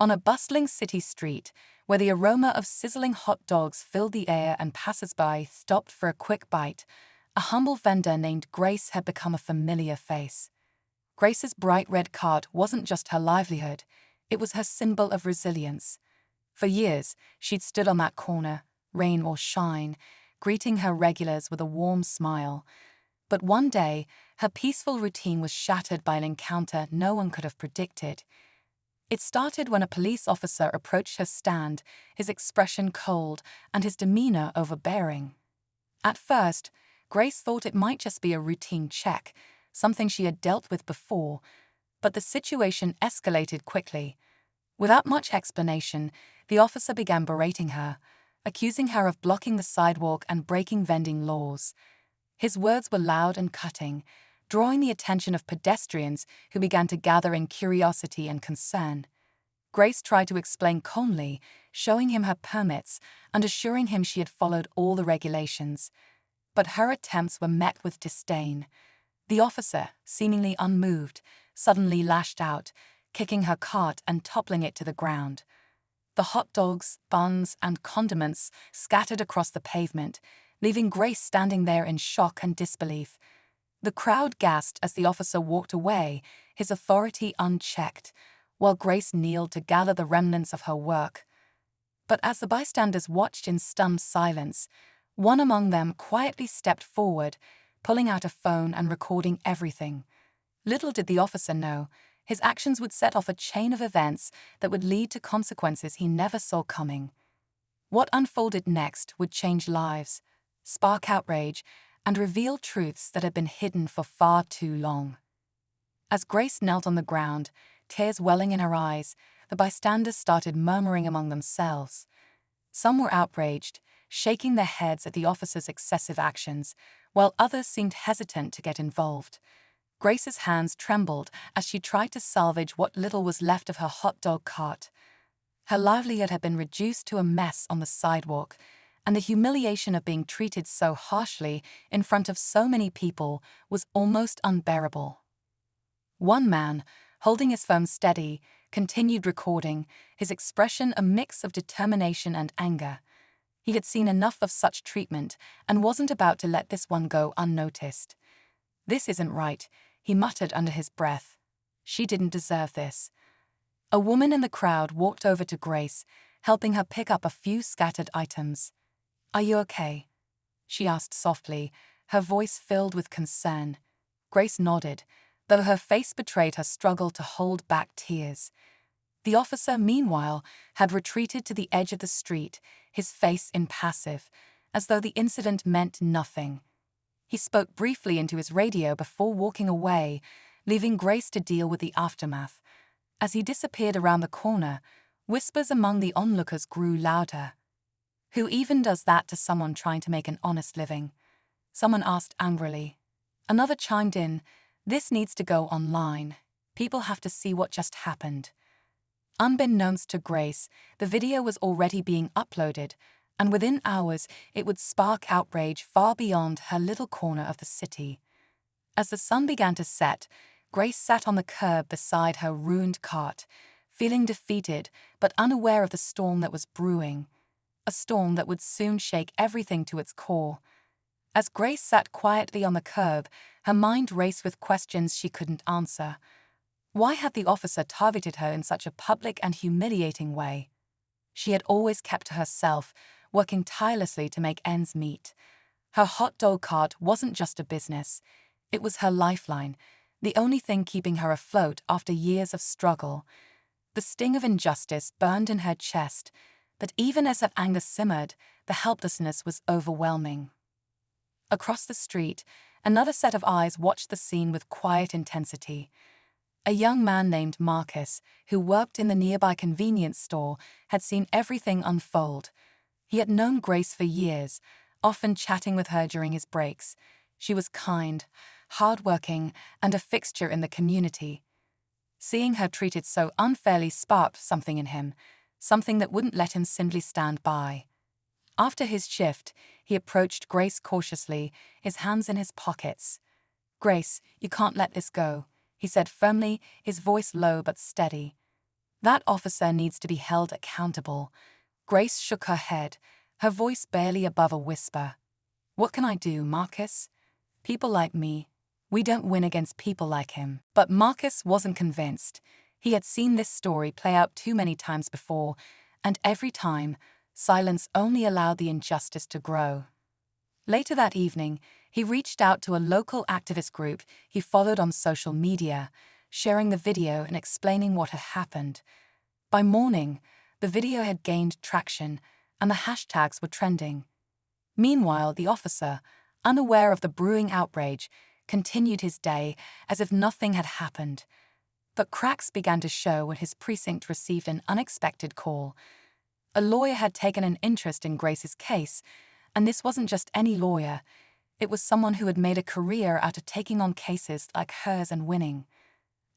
On a bustling city street, where the aroma of sizzling hot dogs filled the air and passers-by stopped for a quick bite, a humble vendor named Grace had become a familiar face. Grace's bright red cart wasn't just her livelihood, it was her symbol of resilience. For years, she'd stood on that corner, rain or shine, greeting her regulars with a warm smile. But one day, her peaceful routine was shattered by an encounter no one could have predicted. It started when a police officer approached her stand, his expression cold and his demeanor overbearing. At first, Grace thought it might just be a routine check, something she had dealt with before, but the situation escalated quickly. Without much explanation, the officer began berating her, accusing her of blocking the sidewalk and breaking vending laws. His words were loud and cutting, drawing the attention of pedestrians who began to gather in curiosity and concern. Grace tried to explain calmly, showing him her permits and assuring him she had followed all the regulations. But her attempts were met with disdain. The officer, seemingly unmoved, suddenly lashed out, kicking her cart and toppling it to the ground. The hot dogs, buns, and condiments scattered across the pavement, leaving Grace standing there in shock and disbelief. The crowd gasped as the officer walked away, his authority unchecked, while Grace kneeled to gather the remnants of her work. But as the bystanders watched in stunned silence, one among them quietly stepped forward, pulling out a phone and recording everything. Little did the officer know, his actions would set off a chain of events that would lead to consequences he never saw coming. What unfolded next would change lives, spark outrage, and reveal truths that had been hidden for far too long. As Grace knelt on the ground, tears welling in her eyes, the bystanders started murmuring among themselves. Some were outraged, shaking their heads at the officer's excessive actions, while others seemed hesitant to get involved. Grace's hands trembled as she tried to salvage what little was left of her hot dog cart. Her livelihood had been reduced to a mess on the sidewalk, and the humiliation of being treated so harshly in front of so many people was almost unbearable. One man, holding his phone steady, continued recording, his expression a mix of determination and anger. He had seen enough of such treatment and wasn't about to let this one go unnoticed. "This isn't right," he muttered under his breath. "She didn't deserve this." A woman in the crowd walked over to Grace, helping her pick up a few scattered items. "Are you okay?" she asked softly, her voice filled with concern. Grace nodded, though her face betrayed her struggle to hold back tears. The officer, meanwhile, had retreated to the edge of the street, his face impassive, as though the incident meant nothing. He spoke briefly into his radio before walking away, leaving Grace to deal with the aftermath. As he disappeared around the corner, whispers among the onlookers grew louder. "Who even does that to someone trying to make an honest living?" someone asked angrily. Another chimed in, "This needs to go online. People have to see what just happened." Unbeknownst to Grace, the video was already being uploaded, and within hours it would spark outrage far beyond her little corner of the city. As the sun began to set, Grace sat on the curb beside her ruined cart, feeling defeated but unaware of the storm that was brewing, a storm that would soon shake everything to its core. As Grace sat quietly on the curb, her mind raced with questions she couldn't answer. Why had the officer targeted her in such a public and humiliating way? She had always kept to herself, working tirelessly to make ends meet. Her hot dog cart wasn't just a business. It was her lifeline, the only thing keeping her afloat after years of struggle. The sting of injustice burned in her chest, but even as her anger simmered, the helplessness was overwhelming. Across the street, another set of eyes watched the scene with quiet intensity. A young man named Marcus, who worked in the nearby convenience store, had seen everything unfold. He had known Grace for years, often chatting with her during his breaks. She was kind, hardworking, and a fixture in the community. Seeing her treated so unfairly sparked something in him, something that wouldn't let him simply stand by. After his shift, he approached Grace cautiously, his hands in his pockets. "Grace, you can't let this go," he said firmly, his voice low but steady. That officer needs to be held accountable. Grace shook her head, her voice barely above a whisper. What can I do, Marcus? People like me, we don't win against people like him. But Marcus wasn't convinced. He had seen this story play out too many times before, and every time, silence only allowed the injustice to grow. Later that evening, he reached out to a local activist group he followed on social media, sharing the video and explaining what had happened. By morning, the video had gained traction, and the hashtags were trending. Meanwhile, the officer, unaware of the brewing outrage, continued his day as if nothing had happened. But cracks began to show when his precinct received an unexpected call. A lawyer had taken an interest in Grace's case, and this wasn't just any lawyer. It was someone who had made a career out of taking on cases like hers and winning.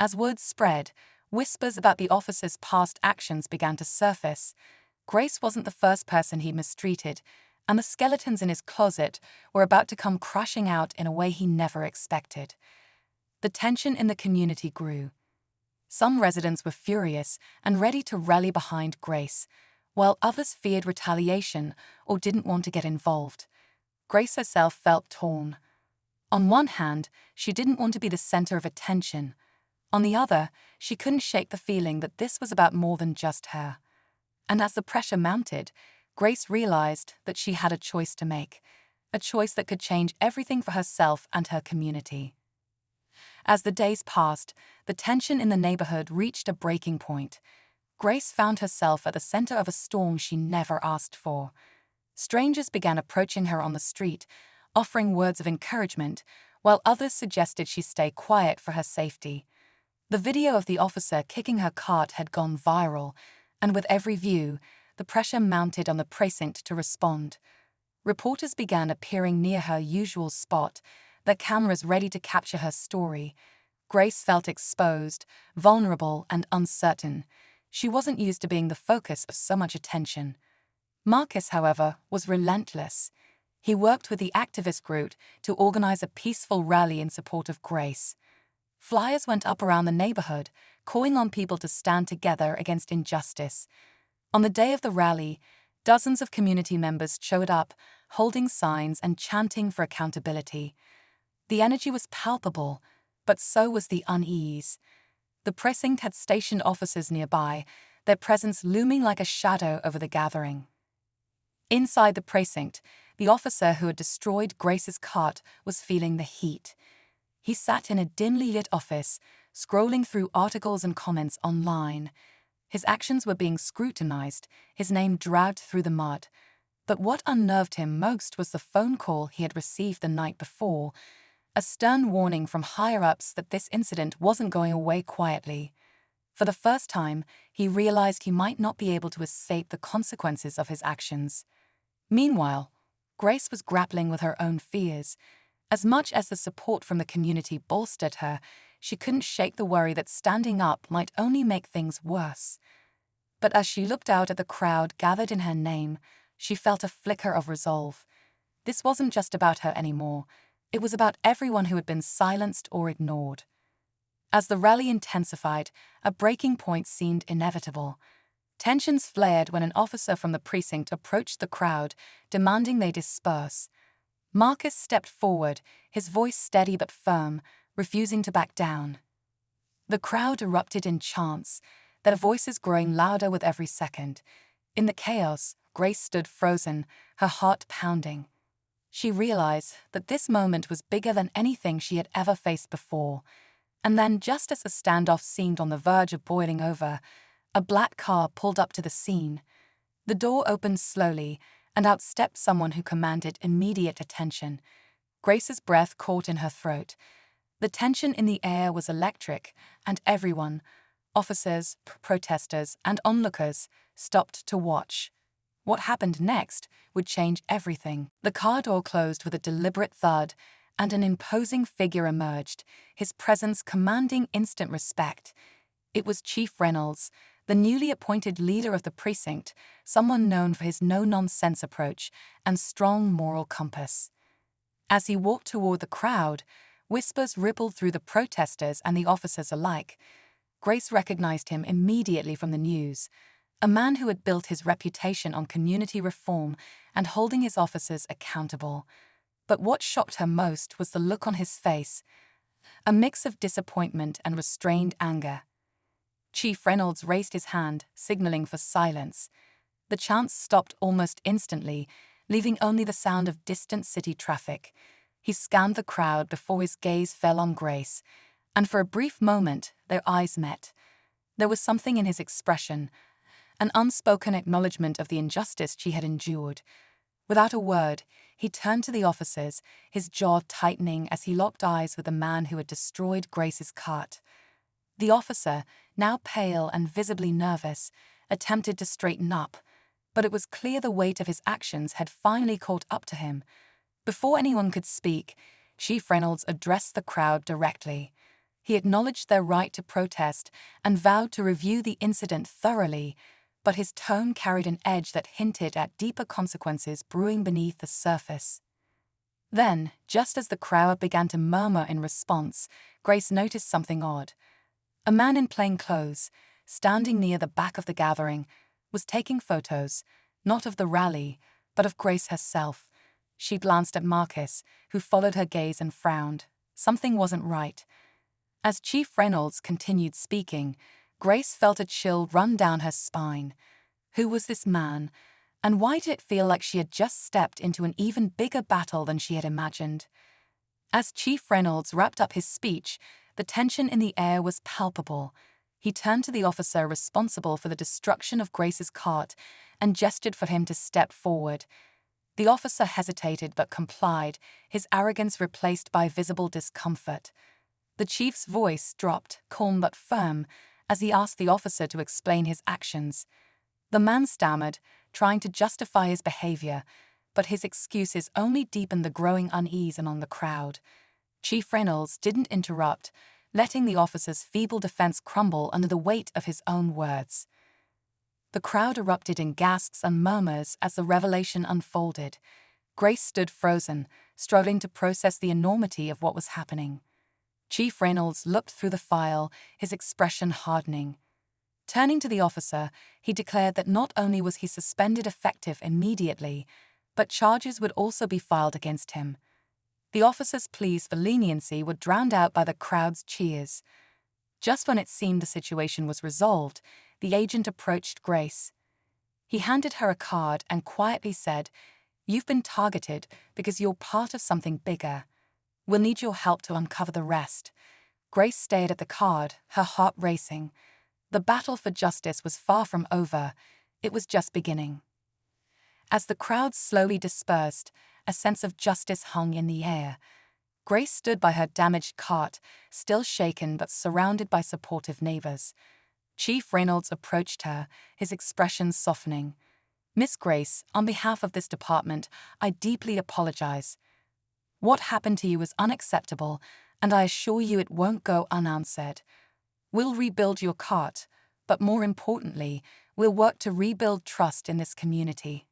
As word spread, whispers about the officer's past actions began to surface. Grace wasn't the first person he mistreated, and the skeletons in his closet were about to come crashing out in a way he never expected. The tension in the community grew. Some residents were furious and ready to rally behind Grace, while others feared retaliation or didn't want to get involved. Grace herself felt torn. On one hand, she didn't want to be the center of attention. On the other, she couldn't shake the feeling that this was about more than just her. And as the pressure mounted, Grace realized that she had a choice to make, a choice that could change everything for herself and her community. As the days passed, the tension in the neighborhood reached a breaking point. Grace found herself at the center of a storm she never asked for. Strangers began approaching her on the street, offering words of encouragement, while others suggested she stay quiet for her safety. The video of the officer kicking her cart had gone viral, and with every view, the pressure mounted on the precinct to respond. Reporters began appearing near her usual spot, their cameras ready to capture her story. Grace felt exposed, vulnerable, and uncertain. She wasn't used to being the focus of so much attention. Marcus, however, was relentless. He worked with the activist group to organize a peaceful rally in support of Grace. Flyers went up around the neighborhood, calling on people to stand together against injustice. On the day of the rally, dozens of community members showed up, holding signs and chanting for accountability. The energy was palpable, but so was the unease. The precinct had stationed officers nearby, their presence looming like a shadow over the gathering. Inside the precinct, the officer who had destroyed Grace's cart was feeling the heat. He sat in a dimly lit office, scrolling through articles and comments online. His actions were being scrutinized, his name dragged through the mud. But what unnerved him most was the phone call he had received the night before, a stern warning from higher-ups that this incident wasn't going away quietly. For the first time, he realized he might not be able to escape the consequences of his actions. Meanwhile, Grace was grappling with her own fears. As much as the support from the community bolstered her, she couldn't shake the worry that standing up might only make things worse. But as she looked out at the crowd gathered in her name, she felt a flicker of resolve. This wasn't just about her anymore. It was about everyone who had been silenced or ignored. As the rally intensified, a breaking point seemed inevitable. Tensions flared when an officer from the precinct approached the crowd, demanding they disperse. Marcus stepped forward, his voice steady but firm, refusing to back down. The crowd erupted in chants, their voices growing louder with every second. In the chaos, Grace stood frozen, her heart pounding. She realized that this moment was bigger than anything she had ever faced before. And then, just as the standoff seemed on the verge of boiling over, a black car pulled up to the scene. The door opened slowly, and out stepped someone who commanded immediate attention. Grace's breath caught in her throat. The tension in the air was electric, and everyone, officers, protesters, and onlookers, stopped to watch. What happened next would change everything. The car door closed with a deliberate thud, and an imposing figure emerged, his presence commanding instant respect. It was Chief Reynolds, the newly appointed leader of the precinct, someone known for his no-nonsense approach and strong moral compass. As he walked toward the crowd, whispers rippled through the protesters and the officers alike. Grace recognized him immediately from the news, a man who had built his reputation on community reform and holding his officers accountable. But what shocked her most was the look on his face, a mix of disappointment and restrained anger. Chief Reynolds raised his hand, signaling for silence. The chants stopped almost instantly, leaving only the sound of distant city traffic. He scanned the crowd before his gaze fell on Grace, and for a brief moment their eyes met. There was something in his expression, an unspoken acknowledgement of the injustice she had endured. Without a word, he turned to the officers, his jaw tightening as he locked eyes with the man who had destroyed Grace's cart. The officer, now pale and visibly nervous, attempted to straighten up, but it was clear the weight of his actions had finally caught up to him. Before anyone could speak, Chief Reynolds addressed the crowd directly. He acknowledged their right to protest and vowed to review the incident thoroughly, but his tone carried an edge that hinted at deeper consequences brewing beneath the surface. Then, just as the crowd began to murmur in response, Grace noticed something odd. A man in plain clothes, standing near the back of the gathering, was taking photos, not of the rally, but of Grace herself. She glanced at Marcus, who followed her gaze and frowned. Something wasn't right. As Chief Reynolds continued speaking, Grace felt a chill run down her spine. Who was this man, and why did it feel like she had just stepped into an even bigger battle than she had imagined? As Chief Reynolds wrapped up his speech, the tension in the air was palpable. He turned to the officer responsible for the destruction of Grace's cart and gestured for him to step forward. The officer hesitated but complied, his arrogance replaced by visible discomfort. The chief's voice dropped, calm but firm, as he asked the officer to explain his actions. The man stammered, trying to justify his behavior, but his excuses only deepened the growing unease among the crowd. Chief Reynolds didn't interrupt, letting the officer's feeble defense crumble under the weight of his own words. The crowd erupted in gasps and murmurs as the revelation unfolded. Grace stood frozen, struggling to process the enormity of what was happening. Chief Reynolds looked through the file, his expression hardening. Turning to the officer, he declared that not only was he suspended effective immediately, but charges would also be filed against him. The officer's pleas for leniency were drowned out by the crowd's cheers. Just when it seemed the situation was resolved, the agent approached Grace. He handed her a card and quietly said, "You've been targeted because you're part of something bigger. We'll need your help to uncover the rest." Grace stared at the card, her heart racing. The battle for justice was far from over. It was just beginning. As the crowd slowly dispersed, a sense of justice hung in the air. Grace stood by her damaged cart, still shaken but surrounded by supportive neighbors. Chief Reynolds approached her, his expression softening. "Miss Grace, on behalf of this department, I deeply apologize. What happened to you is unacceptable, and I assure you it won't go unanswered. We'll rebuild your cart, but more importantly, we'll work to rebuild trust in this community."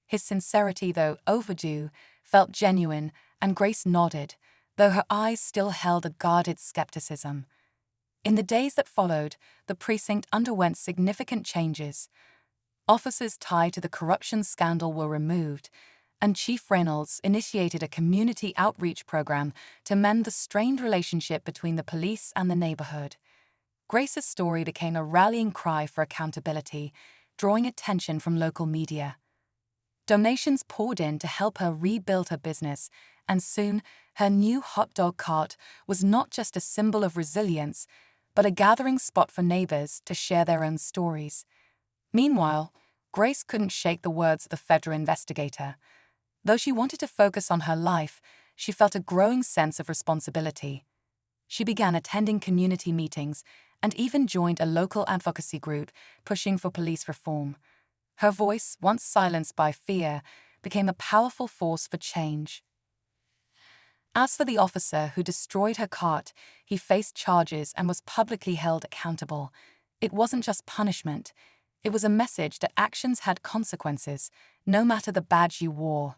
His sincerity, though overdue, felt genuine, and Grace nodded, though her eyes still held a guarded skepticism. In the days that followed, the precinct underwent significant changes. Officers tied to the corruption scandal were removed, and Chief Reynolds initiated a community outreach program to mend the strained relationship between the police and the neighborhood. Grace's story became a rallying cry for accountability, drawing attention from local media. Donations poured in to help her rebuild her business, and soon her new hot dog cart was not just a symbol of resilience, but a gathering spot for neighbors to share their own stories. Meanwhile, Grace couldn't shake the words of the federal investigator. Though she wanted to focus on her life, she felt a growing sense of responsibility. She began attending community meetings and even joined a local advocacy group pushing for police reform. Her voice, once silenced by fear, became a powerful force for change. As for the officer who destroyed her cart, he faced charges and was publicly held accountable. It wasn't just punishment. It was a message that actions had consequences, no matter the badge you wore.